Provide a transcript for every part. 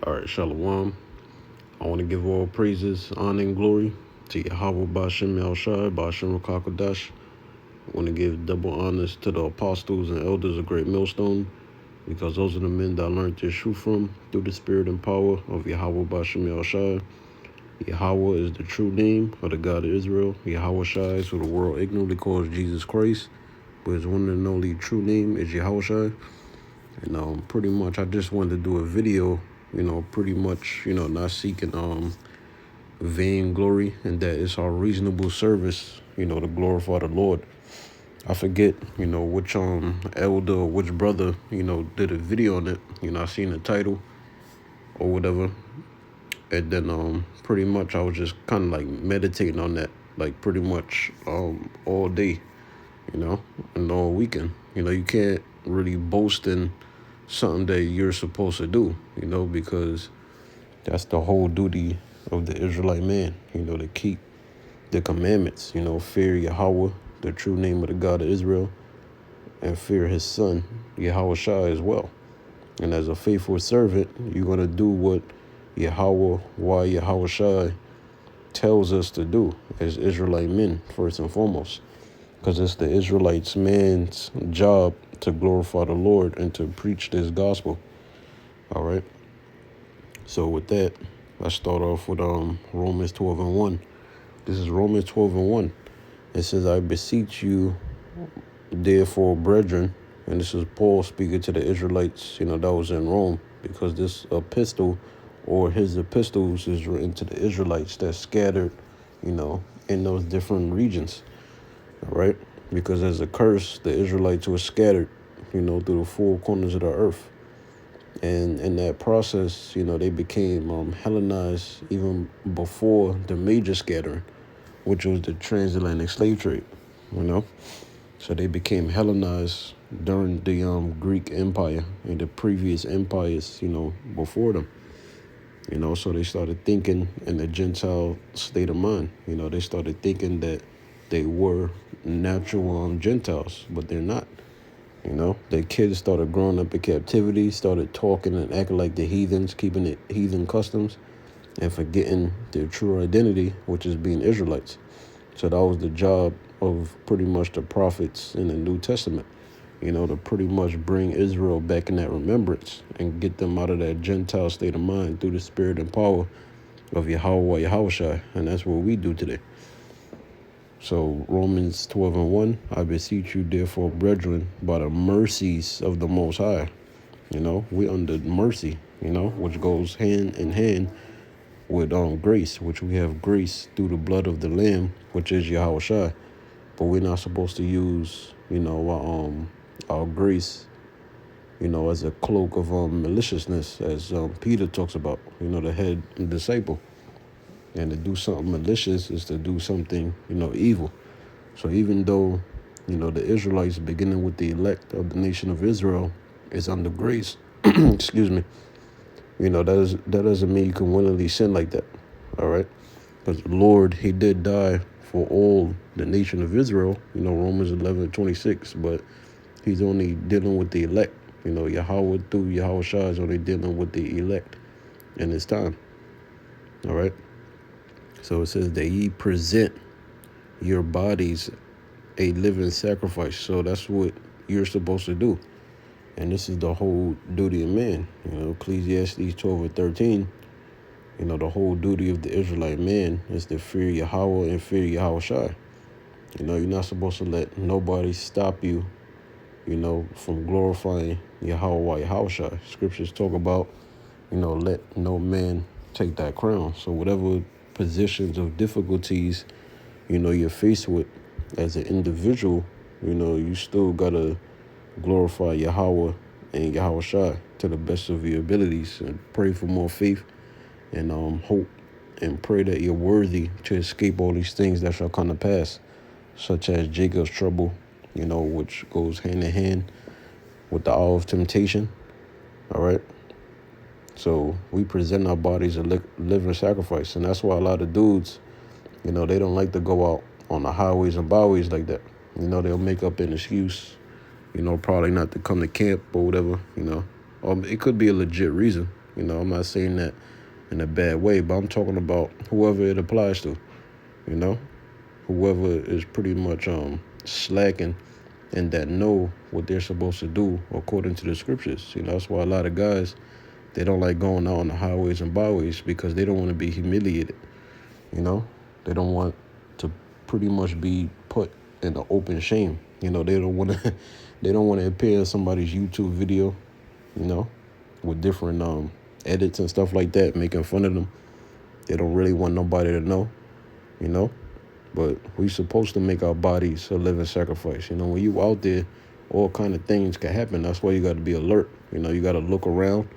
All right, Shalom. I want to give all praises, honor, and glory to Yahweh Bashem Yahushai, Bashem Rakakadash. I want to give double honors to the apostles and elders of Greatmillstone, because those are the men that I learned this truth from through the spirit and power of Yahweh Bashem Yahushai. Yahweh is the true name of the God of Israel. Yahweh Shai is who the world ignorantly calls Jesus Christ, but his one and only true name is Yahweh Shai. And pretty much I just wanted to do a video, pretty much, not seeking vainglory, and that it's our reasonable service, to glorify the Lord. I forget, which elder or which brother, did a video on it. I seen the title or whatever. And then pretty much I was just kind of like meditating on that, like pretty much all day, and all weekend. You can't really boast in something that you're supposed to do, because that's the whole duty of the Israelite man, to keep the commandments, fear Yahweh, the true name of the God of Israel, and fear his son, Yahweh Shai, as well. And as a faithful servant, you're going to do what Yahweh Shai tells us to do as Israelite men, first and foremost, because it's the Israelites man's job to glorify the Lord and to preach this gospel. All right. So with that, let's start off with Romans 12:1. This is Romans 12:1. It says, "I beseech you, therefore, brethren," and this is Paul speaking to the Israelites, that was in Rome, because this epistle or his epistles is written to the Israelites that's scattered, in those different regions. All right. Because as a curse, the Israelites were scattered, through the four corners of the earth. And in that process, they became Hellenized even before the major scattering, which was the transatlantic slave trade, So they became Hellenized during the Greek Empire and the previous empires, before them. So they started thinking in the Gentile state of mind. They started thinking that they were natural Gentiles, but they're not. Their kids started growing up in captivity, started talking and acting like the heathens, keeping the heathen customs, and forgetting their true identity, which is being Israelites. So that was the job of pretty much the prophets in the New Testament, to pretty much bring Israel back in that remembrance and get them out of that Gentile state of mind through the spirit and power of Yahweh Shai. And that's what we do today. So Romans 12:1, "I beseech you, therefore, brethren, by the mercies of the Most High." We under mercy, which goes hand in hand with grace, which we have grace through the blood of the Lamb, which is Yahweh Shai. But we're not supposed to use, our grace, as a cloak of maliciousness, as Peter talks about, the head disciple. And to do something malicious is to do something, evil. So even though, the Israelites, beginning with the elect of the nation of Israel, is under grace, excuse me, that doesn't mean you can willingly sin like that. All right. Because the Lord, he did die for all the nation of Israel, Romans 11:26, but he's only dealing with the elect. Yahweh through Yahweh Shai is only dealing with the elect in his time. All right. So it says that ye present your bodies a living sacrifice. So that's what you're supposed to do. And this is the whole duty of man. Ecclesiastes 12:13, the whole duty of the Israelite man is to fear Yahweh and fear Yahweh Shai. You're not supposed to let nobody stop you, from glorifying Yahweh Shai. Scriptures talk about, let no man take that crown. So whatever positions of difficulties, you're faced with as an individual, you still got to glorify Yahweh and Yahweh Shai to the best of your abilities, and pray for more faith and hope, and pray that you're worthy to escape all these things that shall come to pass, such as Jacob's trouble, which goes hand in hand with the hour of temptation. All right. So we present our bodies a living sacrifice. And that's why a lot of dudes, they don't like to go out on the highways and byways like that. They'll make up an excuse, probably not to come to camp or whatever, It could be a legit reason, I'm not saying that in a bad way, but I'm talking about whoever it applies to, you know, whoever is pretty much slacking and that know what they're supposed to do according to the scriptures. That's why a lot of guys, they don't like going out on the highways and byways because they don't want to be humiliated. They don't want to pretty much be put in the open shame. They don't want to they don't want to appear in somebody's YouTube video, with different edits and stuff like that, making fun of them. They don't really want nobody to know, but we supposed to make our bodies a living sacrifice. When you out there, all kind of things can happen. That's why you got to be alert. You got to look around.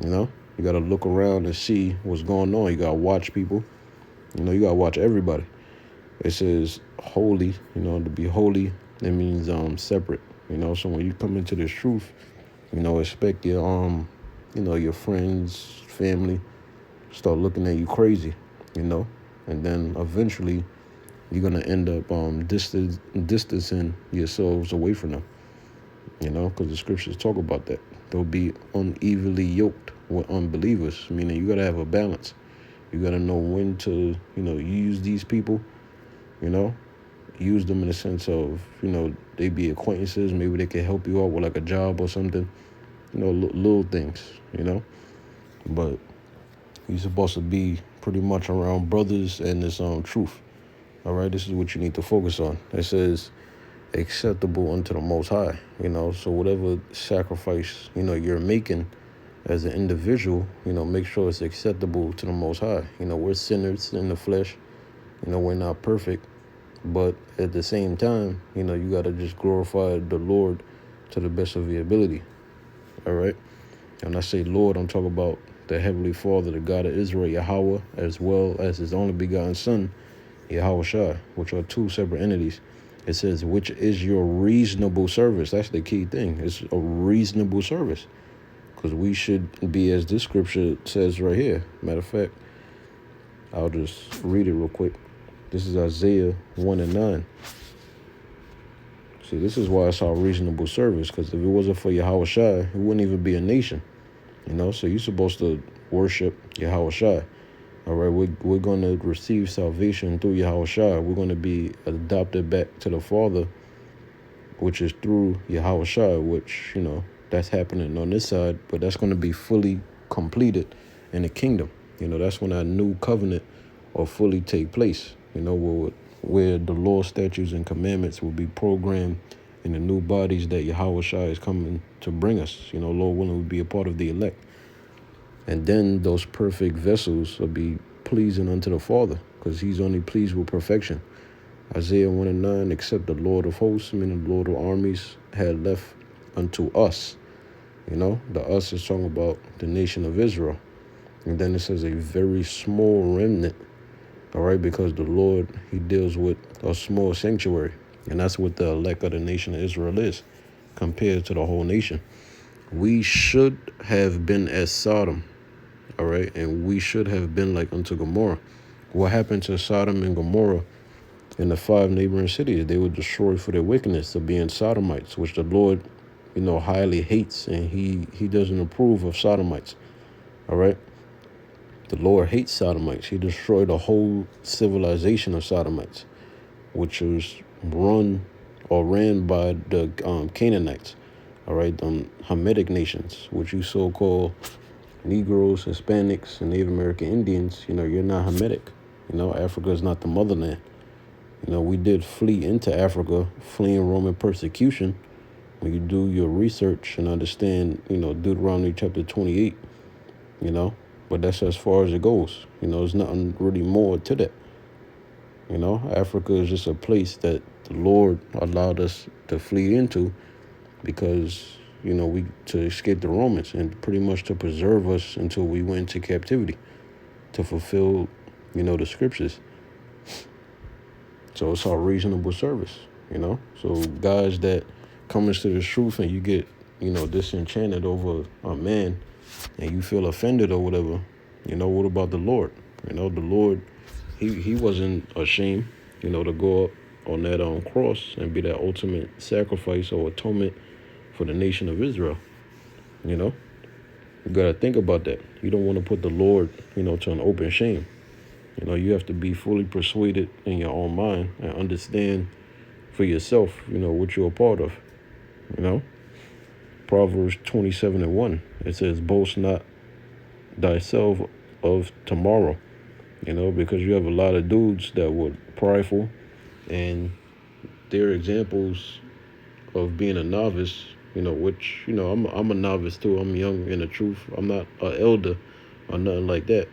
You got to look around and see what's going on. You got to watch people. You got to watch everybody. It says holy. To be holy, it means separate. So when you come into this truth, expect your your friends, family start looking at you crazy. And then eventually you're gonna end up distancing yourselves away from them. Because the scriptures talk about that. They'll be unevenly yoked with unbelievers, meaning you gotta have a balance. You gotta know when to, use these people, use them in the sense of, they be acquaintances. Maybe they can help you out with like a job or something, little things, but you're supposed to be pretty much around brothers and this truth. All right, this is what you need to focus on. It says acceptable unto the Most High, so whatever sacrifice, you're making as an individual, make sure it's acceptable to the Most High. We're sinners in the flesh, we're not perfect, but at the same time, you got to just glorify the Lord to the best of your ability. All right. And I say Lord, I'm talking about the Heavenly Father, the God of Israel, Yahweh, as well as his only begotten Son, Yahweh, which are two separate entities. It says, which is your reasonable service. That's the key thing. It's a reasonable service. Because we should be, as this scripture says right here. Matter of fact, I'll just read it real quick. This is Isaiah 1:9. See, this is why it's our reasonable service. Because if it wasn't for Yahweh, it wouldn't even be a nation. So you're supposed to worship Yahweh. All right, we're going to receive salvation through Yahweh. We're going to be adopted back to the Father, which is through Yahweh, which, that's happening on this side, but that's going to be fully completed in the kingdom. That's when our new covenant will fully take place, where the law, statutes, and commandments will be programmed in the new bodies that Yahweh is coming to bring us. Lord willing, we'll be a part of the elect. And then those perfect vessels will be pleasing unto the Father, because he's only pleased with perfection. Isaiah 1:9, except the Lord of hosts, meaning the Lord of armies, had left unto us. The us is talking about the nation of Israel. And then it says a very small remnant. All right, because the Lord, he deals with a small sanctuary. And that's what the elect of the nation of Israel is, compared to the whole nation. We should have been as Sodom. All right, and we should have been like unto Gomorrah. What happened to Sodom and Gomorrah and the 5 neighboring cities? They were destroyed for their wickedness of being Sodomites, which the Lord, highly hates, and he doesn't approve of Sodomites. All right, the Lord hates Sodomites. He destroyed a whole civilization of Sodomites, which was ran by the Canaanites. All right, Hamitic nations, which you so-called Negroes, Hispanics, and Native American Indians, you're not Hamitic. Africa is not the motherland. We did flee into Africa, fleeing Roman persecution. When you do your research and understand, Deuteronomy chapter 28, but that's as far as it goes. There's nothing really more to that. Africa is just a place that the Lord allowed us to flee into because, we to escape the Romans and pretty much to preserve us until we went into captivity to fulfill, the scriptures. So it's our reasonable service, So guys that come into the truth and you get, disenchanted over a man and you feel offended or whatever, what about the Lord? The Lord, he wasn't ashamed, to go up on that cross and be that ultimate sacrifice or atonement for the nation of Israel, You got to think about that. You don't want to put the Lord, to an open shame. You have to be fully persuaded in your own mind and understand for yourself, what you're a part of, you know. Proverbs 27:1, it says, boast not thyself of tomorrow, because you have a lot of dudes that were prideful, and they're examples of being a novice, which, I'm a novice too. I'm young in the truth. I'm not an elder or nothing like that,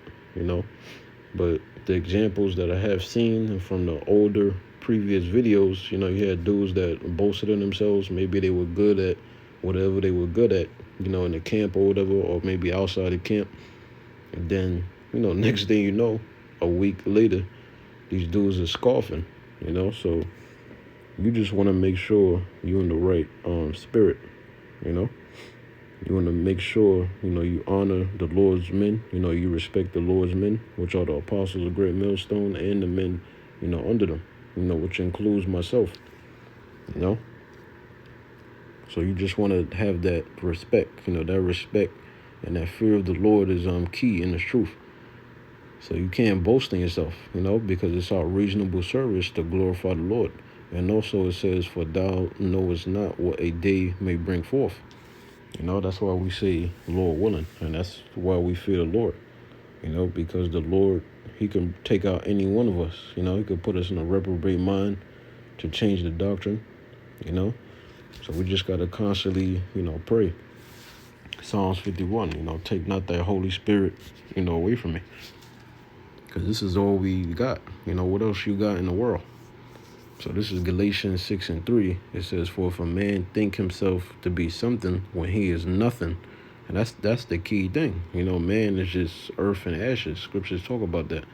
but the examples that I have seen from the older previous videos, you had dudes that boasted in themselves. Maybe they were good at whatever they were good at, in the camp or whatever, or maybe outside the camp. And then, next thing you know, a week later, these dudes are scoffing, So you just want to make sure you're in the right spirit, You want to make sure, you honor the Lord's men, you respect the Lord's men, which are the apostles of Greatmillstone, and the men, under them, which includes myself, So you just want to have that respect, that respect and that fear of the Lord is key in the truth. So you can't boast in yourself, because it's our reasonable service to glorify the Lord. And also it says, for thou knowest not what a day may bring forth. That's why we say, Lord willing. And that's why we fear the Lord, because the Lord, he can take out any one of us. He could put us in a reprobate mind to change the doctrine, So we just got to constantly, pray. Psalms 51, take not thy Holy Spirit, away from me. Because this is all we got. What else you got in the world? So this is Galatians 6:3. It says, for if a man think himself to be something when he is nothing, and that's the key thing. Man is just earth and ashes. Scriptures talk about that.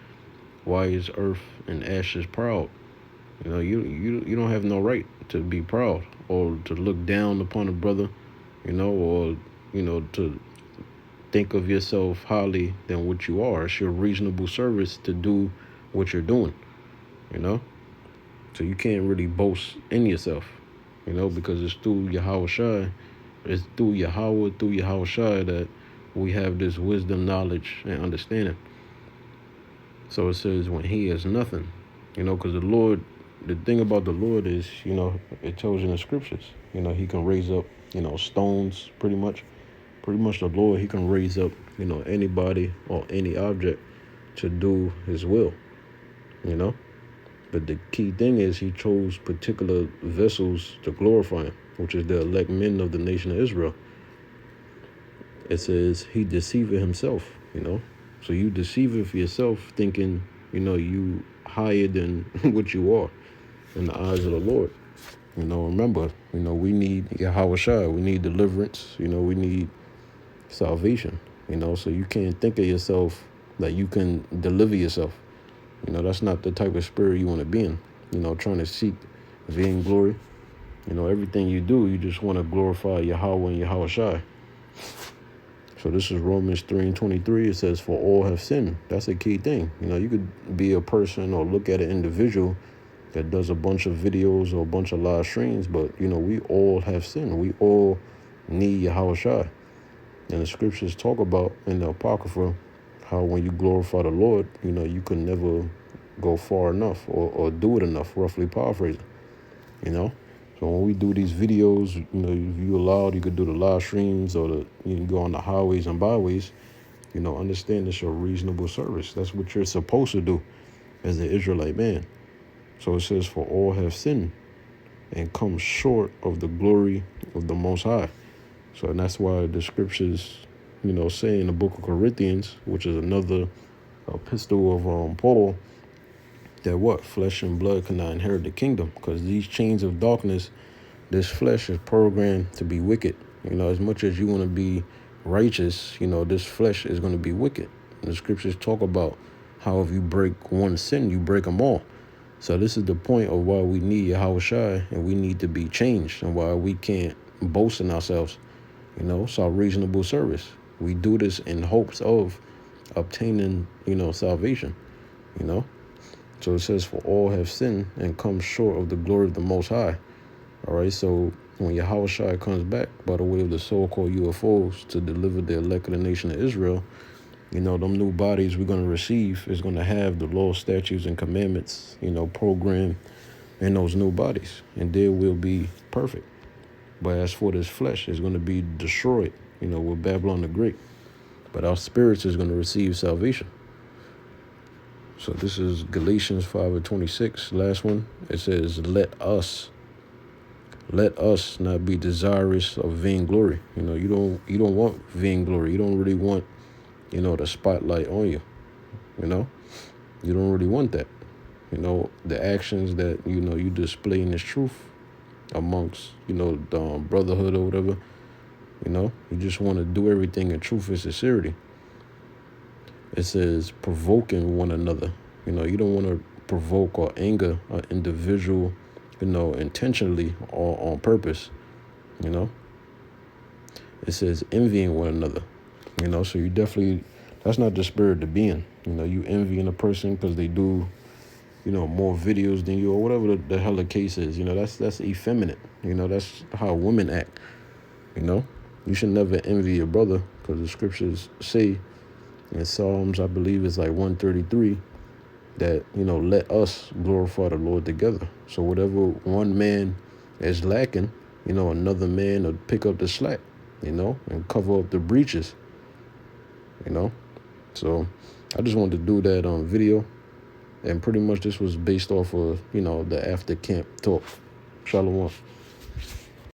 Why is earth and ashes proud? You don't have no right to be proud or to look down upon a brother, or, to think of yourself highly than what you are. It's your reasonable service to do what you're doing, So you can't really boast in yourself, because it's through Yahweh, it's through Yahweh that we have this wisdom, knowledge, and understanding. So it says when he is nothing, because the Lord, the thing about the Lord is, it tells you in the scriptures, he can raise up, stones pretty much. Pretty much the Lord, he can raise up, anybody or any object to do his will, But the key thing is he chose particular vessels to glorify him, which is the elect men of the nation of Israel. It says he deceiveth himself, So you deceiveth yourself thinking, you higher than what you are in the eyes of the Lord. Remember, we need Yahweh, we need deliverance, we need salvation, So you can't think of yourself that you can deliver yourself. That's not the type of spirit you want to be in, trying to seek vainglory. Everything you do, you just want to glorify Yahweh and Yahweh. So this is Romans 3:23. It says, for all have sinned. That's a key thing. You could be a person or look at an individual that does a bunch of videos or a bunch of live streams, but, we all have sinned. We all need Yahweh. And the scriptures talk about in the Apocrypha how when you glorify the Lord, you can never go far enough or do it enough, roughly paraphrasing, So when we do these videos, if you allowed, you could do the live streams or you can go on the highways and byways, understand it's your reasonable service. That's what you're supposed to do as an Israelite man. So it says, for all have sinned and come short of the glory of the Most High. So, and that's why the scriptures, say in the book of Corinthians, which is another epistle of Paul, that what? Flesh and blood cannot inherit the kingdom, because these chains of darkness, this flesh is programmed to be wicked. As much as you want to be righteous, this flesh is going to be wicked. And the scriptures talk about how if you break one sin, you break them all. So this is the point of why we need Yahweh and we need to be changed, and why we can't boast in ourselves. It's our reasonable service. We do this in hopes of obtaining, salvation, So it says, for all have sinned and come short of the glory of the Most High. All right, so when Yahushua comes back by the way of the so-called UFOs to deliver the elect of the nation of Israel, them new bodies we're going to receive is going to have the law, statutes, and commandments, programmed in those new bodies. And they will be perfect. But as for this flesh, it's going to be destroyed, with Babylon the Great. But our spirits is going to receive salvation. So this is Galatians 5:26. Last one. It says, let us not be desirous of vainglory. You don't want vainglory. You don't really want, the spotlight on you. You don't really want that. The actions that, you display in this truth amongst, the brotherhood or whatever, you just want to do everything in truth and sincerity. It says provoking one another. You don't want to provoke or anger an individual, intentionally or on purpose. It says envying one another. So you definitely, that's not the spirit to be in. You envying a person because they do, more videos than you or whatever the hell the case is. That's effeminate. That's how women act. You should never envy your brother because the scriptures say in Psalms, I believe it's like 133, that, let us glorify the Lord together. So whatever one man is lacking, another man will pick up the slack, and cover up the breaches, So I just wanted to do that on video. And pretty much this was based off of, the after camp talk. Shalom.